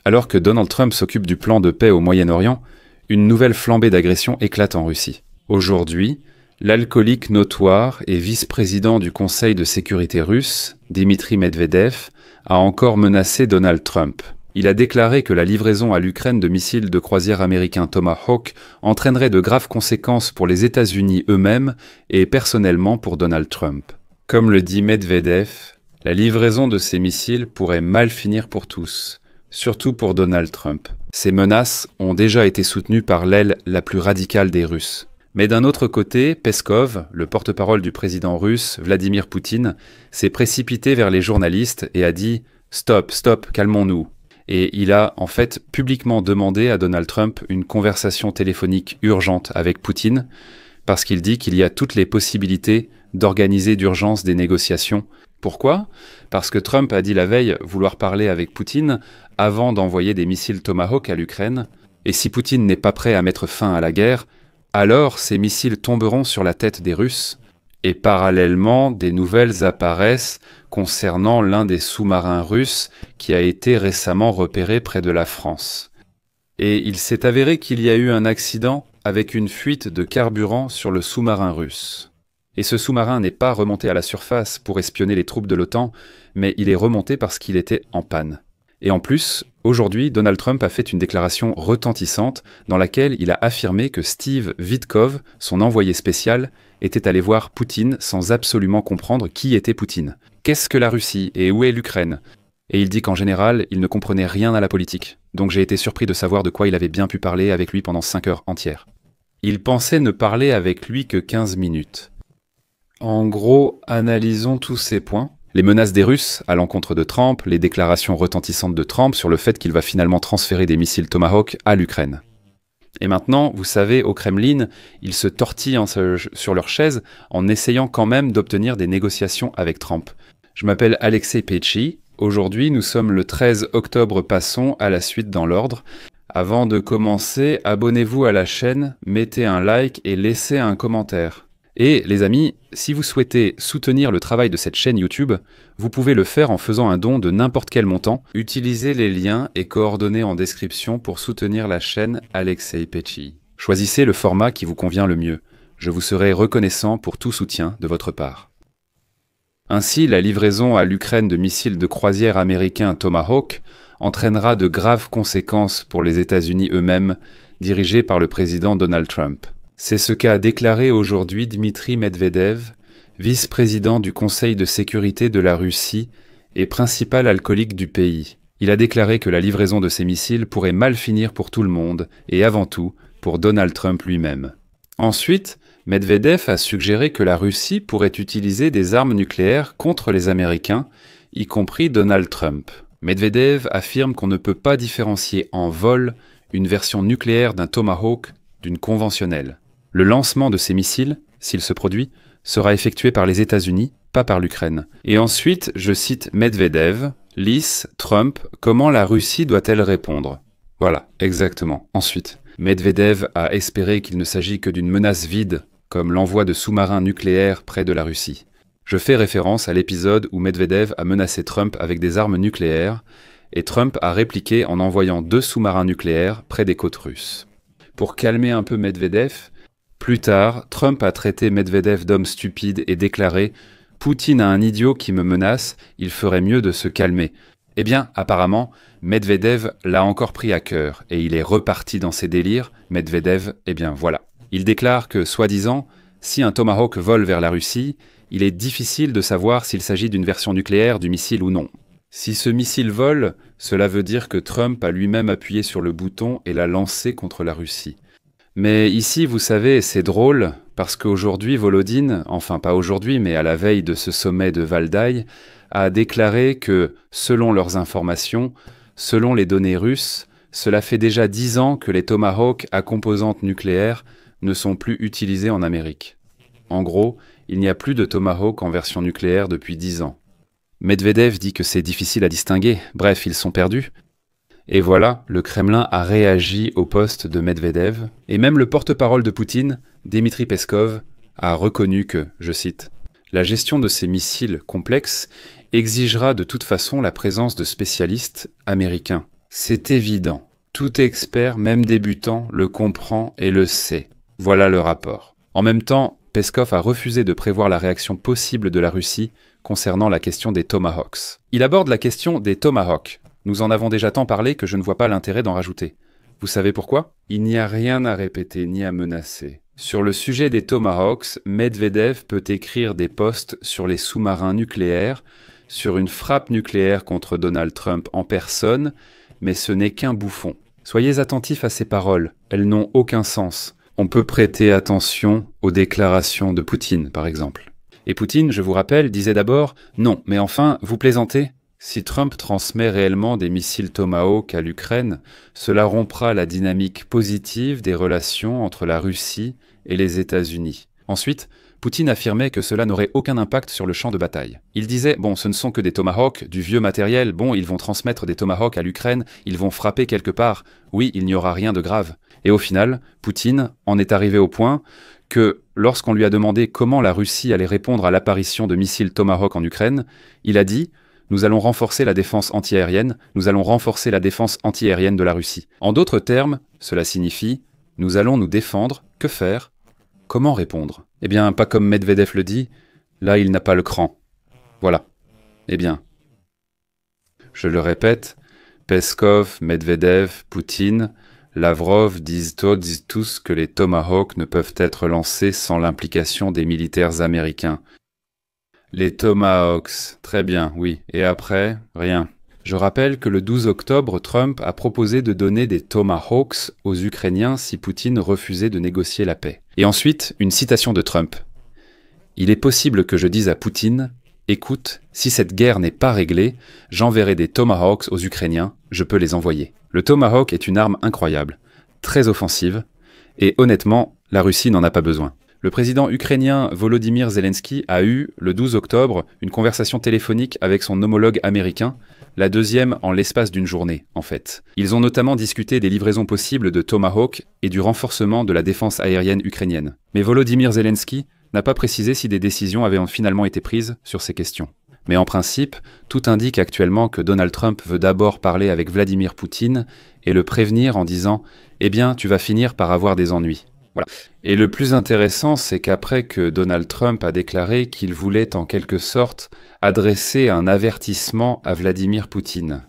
Alors que Donald Trump s'occupe du plan de paix au Moyen-Orient, une nouvelle flambée d'agression éclate en Russie. Aujourd'hui, l'alcoolique notoire et vice-président du Conseil de sécurité russe, Dmitri Medvedev, a encore menacé Donald Trump. Il a déclaré que la livraison à l'Ukraine de missiles de croisière américains Tomahawk entraînerait de graves conséquences pour les États-Unis eux-mêmes et personnellement pour Donald Trump. Comme le dit Medvedev, la livraison de ces missiles pourrait mal finir pour tous, surtout pour Donald Trump. Ces menaces ont déjà été soutenues par l'aile la plus radicale des Russes. Mais d'un autre côté, Peskov, le porte-parole du président russe Vladimir Poutine, s'est précipité vers les journalistes et a dit « Stop, stop, calmons-nous ». Et il a en fait publiquement demandé à Donald Trump une conversation téléphonique urgente avec Poutine, parce qu'il dit qu'il y a toutes les possibilités d'organiser d'urgence des négociations. Pourquoi ? Parce que Trump a dit la veille vouloir parler avec Poutine avant d'envoyer des missiles Tomahawk à l'Ukraine, et si Poutine n'est pas prêt à mettre fin à la guerre, alors ces missiles tomberont sur la tête des Russes, et parallèlement des nouvelles apparaissent concernant l'un des sous-marins russes qui a été récemment repéré près de la France. Et il s'est avéré qu'il y a eu un accident avec une fuite de carburant sur le sous-marin russe. Et ce sous-marin n'est pas remonté à la surface pour espionner les troupes de l'OTAN, mais il est remonté parce qu'il était en panne. Et en plus, aujourd'hui, Donald Trump a fait une déclaration retentissante dans laquelle il a affirmé que Steve Witkoff, son envoyé spécial, était allé voir Poutine sans absolument comprendre qui était Poutine. Qu'est-ce que la Russie et où est l'Ukraine ? Et il dit qu'en général, il ne comprenait rien à la politique. Donc j'ai été surpris de savoir de quoi il avait bien pu parler avec lui pendant 5 heures entières. Il pensait ne parler avec lui que 15 minutes. En gros, analysons tous ces points. Les menaces des Russes à l'encontre de Trump, les déclarations retentissantes de Trump sur le fait qu'il va finalement transférer des missiles Tomahawk à l'Ukraine. Et maintenant, vous savez, au Kremlin, ils se tortillent sur leur chaise en essayant quand même d'obtenir des négociations avec Trump. Je m'appelle Alexei Petri. Aujourd'hui, nous sommes le 13 octobre, passons à la suite dans l'ordre. Avant de commencer, abonnez-vous à la chaîne, mettez un like et laissez un commentaire. Et les amis, si vous souhaitez soutenir le travail de cette chaîne YouTube, vous pouvez le faire en faisant un don de n'importe quel montant. Utilisez les liens et coordonnées en description pour soutenir la chaîne Alexei Petri. Choisissez le format qui vous convient le mieux. Je vous serai reconnaissant pour tout soutien de votre part. Ainsi, la livraison à l'Ukraine de missiles de croisière américains Tomahawk entraînera de graves conséquences pour les États-Unis eux-mêmes, dirigés par le président Donald Trump. C'est ce qu'a déclaré aujourd'hui Dmitri Medvedev, vice-président du Conseil de sécurité de la Russie et principal alcoolique du pays. Il a déclaré que la livraison de ces missiles pourrait mal finir pour tout le monde et avant tout pour Donald Trump lui-même. Ensuite, Medvedev a suggéré que la Russie pourrait utiliser des armes nucléaires contre les Américains, y compris Donald Trump. Medvedev affirme qu'on ne peut pas différencier en vol une version nucléaire d'un Tomahawk d'une conventionnelle. Le lancement de ces missiles, s'il se produit, sera effectué par les États-Unis, pas par l'Ukraine. Et ensuite, je cite Medvedev, Lys, Trump, comment la Russie doit-elle répondre ? Voilà, exactement. Ensuite, Medvedev a espéré qu'il ne s'agit que d'une menace vide, comme l'envoi de sous-marins nucléaires près de la Russie. Je fais référence à l'épisode où Medvedev a menacé Trump avec des armes nucléaires, et Trump a répliqué en envoyant 2 sous-marins nucléaires près des côtes russes. Pour calmer un peu Medvedev, plus tard, Trump a traité Medvedev d'homme stupide et déclaré « Poutine a un idiot qui me menace, il ferait mieux de se calmer ». Eh bien, apparemment, Medvedev l'a encore pris à cœur et il est reparti dans ses délires. Medvedev, eh bien voilà. Il déclare que, soi-disant, si un Tomahawk vole vers la Russie, il est difficile de savoir s'il s'agit d'une version nucléaire du missile ou non. Si ce missile vole, cela veut dire que Trump a lui-même appuyé sur le bouton et l'a lancé contre la Russie. Mais ici, vous savez, c'est drôle, parce qu'aujourd'hui, Volodine, enfin pas aujourd'hui, mais à la veille de ce sommet de Valdai, a déclaré que, selon leurs informations, selon les données russes, cela fait déjà 10 ans que les Tomahawks à composante nucléaire ne sont plus utilisés en Amérique. En gros, il n'y a plus de Tomahawk en version nucléaire depuis 10 ans. Medvedev dit que c'est difficile à distinguer, bref, ils sont perdus. Et voilà, le Kremlin a réagi au poste de Medvedev, et même le porte-parole de Poutine, Dmitri Peskov, a reconnu que, je cite, « La gestion de ces missiles complexes exigera de toute façon la présence de spécialistes américains. C'est évident. Tout expert, même débutant, le comprend et le sait. Voilà le rapport. En même temps, Peskov a refusé de prévoir la réaction possible de la Russie concernant la question des Tomahawks. Il aborde la question des Tomahawks. Nous en avons déjà tant parlé que je ne vois pas l'intérêt d'en rajouter. Vous savez pourquoi? Il n'y a rien à répéter ni à menacer. Sur le sujet des Tomahawks, Medvedev peut écrire des posts sur les sous-marins nucléaires, sur une frappe nucléaire contre Donald Trump en personne, mais ce n'est qu'un bouffon. Soyez attentifs à ces paroles, elles n'ont aucun sens. On peut prêter attention aux déclarations de Poutine, par exemple. Et Poutine, je vous rappelle, disait d'abord « Non, mais enfin, vous plaisantez ?» Si Trump transmet réellement des missiles Tomahawk à l'Ukraine, cela rompra la dynamique positive des relations entre la Russie et les États-Unis. Ensuite, Poutine affirmait que cela n'aurait aucun impact sur le champ de bataille. Il disait « Bon, ce ne sont que des Tomahawks, du vieux matériel, bon, ils vont transmettre des Tomahawks à l'Ukraine, ils vont frapper quelque part, oui, il n'y aura rien de grave. » Et au final, Poutine en est arrivé au point que, lorsqu'on lui a demandé comment la Russie allait répondre à l'apparition de missiles Tomahawk en Ukraine, il a dit « Nous allons renforcer la défense antiaérienne, nous allons renforcer la défense antiaérienne de la Russie. » En d'autres termes, cela signifie « Nous allons nous défendre, que faire? Comment répondre ?» Eh bien, pas comme Medvedev le dit, là il n'a pas le cran. Voilà. Eh bien, je le répète, Peskov, Medvedev, Poutine, Lavrov disent tous que les Tomahawks ne peuvent être lancés sans l'implication des militaires américains. Les Tomahawks, très bien, oui. Et après, rien. Je rappelle que le 12 octobre, Trump a proposé de donner des Tomahawks aux Ukrainiens si Poutine refusait de négocier la paix. Et ensuite, une citation de Trump. « Il est possible que je dise à Poutine « Écoute, si cette guerre n'est pas réglée, j'enverrai des Tomahawks aux Ukrainiens, je peux les envoyer. » Le Tomahawk est une arme incroyable, très offensive, et honnêtement, la Russie n'en a pas besoin. Le président ukrainien Volodymyr Zelensky a eu, le 12 octobre, une conversation téléphonique avec son homologue américain, la deuxième en l'espace d'une journée, en fait. Ils ont notamment discuté des livraisons possibles de Tomahawk et du renforcement de la défense aérienne ukrainienne. Mais Volodymyr Zelensky n'a pas précisé si des décisions avaient finalement été prises sur ces questions. Mais en principe, tout indique actuellement que Donald Trump veut d'abord parler avec Vladimir Poutine et le prévenir en disant « Eh bien, tu vas finir par avoir des ennuis. » Voilà. Et le plus intéressant, c'est qu'après que Donald Trump a déclaré qu'il voulait en quelque sorte adresser un avertissement à Vladimir Poutine,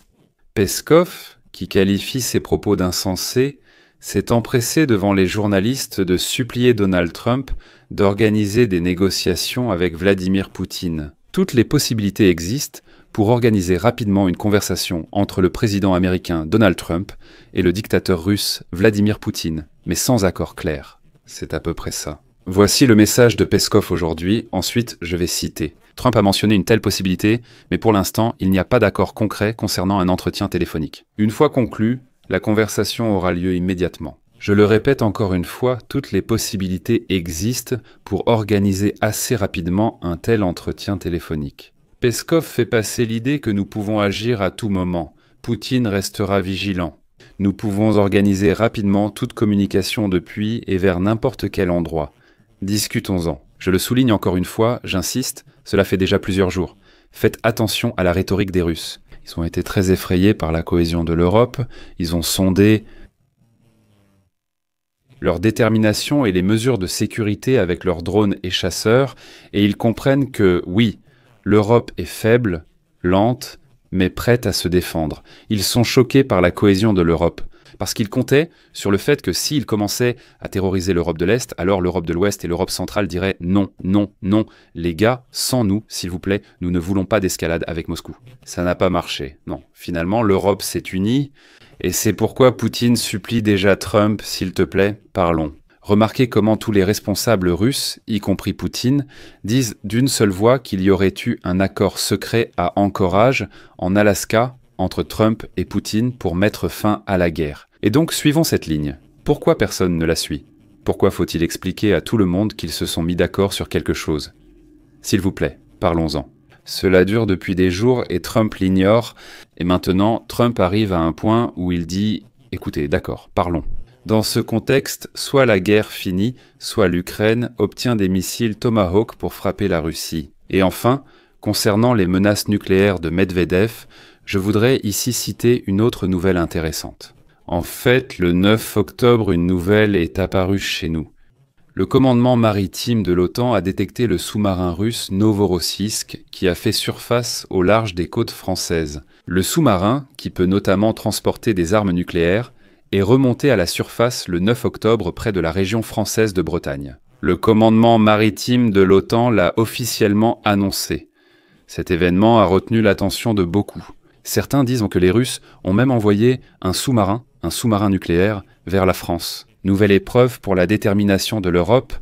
Peskov, qui qualifie ses propos d'insensés, s'est empressé devant les journalistes de supplier Donald Trump d'organiser des négociations avec Vladimir Poutine. Toutes les possibilités existent pour organiser rapidement une conversation entre le président américain Donald Trump et le dictateur russe Vladimir Poutine, mais sans accord clair. C'est à peu près ça. Voici le message de Peskov aujourd'hui, ensuite je vais citer. Trump a mentionné une telle possibilité, mais pour l'instant, il n'y a pas d'accord concret concernant un entretien téléphonique. Une fois conclu, la conversation aura lieu immédiatement. Je le répète encore une fois, toutes les possibilités existent pour organiser assez rapidement un tel entretien téléphonique. Peskov fait passer l'idée que nous pouvons agir à tout moment. Poutine restera vigilant. Nous pouvons organiser rapidement toute communication depuis et vers n'importe quel endroit. Discutons-en. Je le souligne encore une fois, j'insiste, cela fait déjà plusieurs jours. Faites attention à la rhétorique des Russes. Ils ont été très effrayés par la cohésion de l'Europe, ils ont sondé leur détermination et les mesures de sécurité avec leurs drones et chasseurs, et ils comprennent que, oui, l'Europe est faible, lente, mais prête à se défendre. Ils sont choqués par la cohésion de l'Europe, parce qu'ils comptaient sur le fait que s'ils commençaient à terroriser l'Europe de l'Est, alors l'Europe de l'Ouest et l'Europe centrale diraient « Non, non, non, les gars, sans nous, s'il vous plaît, nous ne voulons pas d'escalade avec Moscou. » Ça n'a pas marché, non. Finalement, l'Europe s'est unie, et c'est pourquoi Poutine supplie déjà Trump, s'il te plaît, parlons. Remarquez comment tous les responsables russes, y compris Poutine, disent d'une seule voix qu'il y aurait eu un accord secret à Anchorage, en Alaska, entre Trump et Poutine pour mettre fin à la guerre. Et donc suivons cette ligne. Pourquoi personne ne la suit? Pourquoi faut-il expliquer à tout le monde qu'ils se sont mis d'accord sur quelque chose? S'il vous plaît, parlons-en. Cela dure depuis des jours et Trump l'ignore, et maintenant Trump arrive à un point où il dit « Écoutez, d'accord, parlons ». Dans ce contexte, soit la guerre finit, soit l'Ukraine obtient des missiles Tomahawk pour frapper la Russie. Et enfin, concernant les menaces nucléaires de Medvedev, Je voudrais ici citer une autre nouvelle intéressante. En fait, le 9 octobre, une nouvelle est apparue chez nous. Le commandement maritime de l'OTAN a détecté le sous-marin russe Novorossiysk qui a fait surface au large des côtes françaises. Le sous-marin, qui peut notamment transporter des armes nucléaires, est remonté à la surface le 9 octobre près de la région française de Bretagne. Le commandement maritime de l'OTAN l'a officiellement annoncé. Cet événement a retenu l'attention de beaucoup. Certains disent que les Russes ont même envoyé un sous-marin nucléaire, vers la France. Nouvelle épreuve pour la détermination de l'Europe,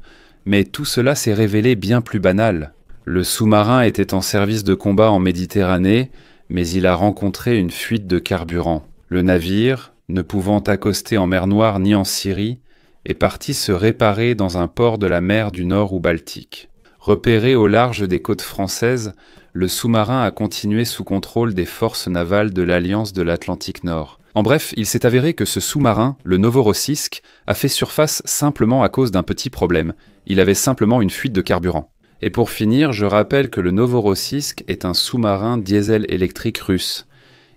mais tout cela s'est révélé bien plus banal. Le sous-marin était en service de combat en Méditerranée, mais il a rencontré une fuite de carburant. Le navire, ne pouvant accoster en mer Noire ni en Syrie, est parti se réparer dans un port de la mer du Nord ou Baltique. Repéré au large des côtes françaises, le sous-marin a continué sous contrôle des forces navales de l'Alliance de l'Atlantique Nord. En bref, il s'est avéré que ce sous-marin, le Novorossiysk, a fait surface simplement à cause d'un petit problème. Il avait simplement une fuite de carburant. Et pour finir, je rappelle que le Novorossiysk est un sous-marin diesel électrique russe.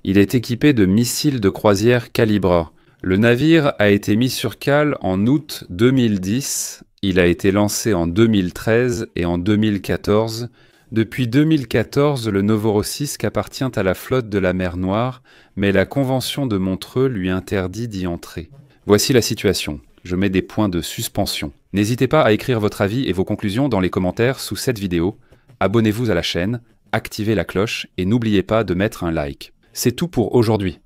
Il est équipé de missiles de croisière Kalibr. Le navire a été mis sur cale en août 2010. Il a été lancé en 2013 et en 2014. Depuis 2014, le Novorossiysk appartient à la flotte de la mer Noire, mais la Convention de Montreux lui interdit d'y entrer. Voici la situation. Je mets des points de suspension. N'hésitez pas à écrire votre avis et vos conclusions dans les commentaires sous cette vidéo. Abonnez-vous à la chaîne, activez la cloche et n'oubliez pas de mettre un like. C'est tout pour aujourd'hui.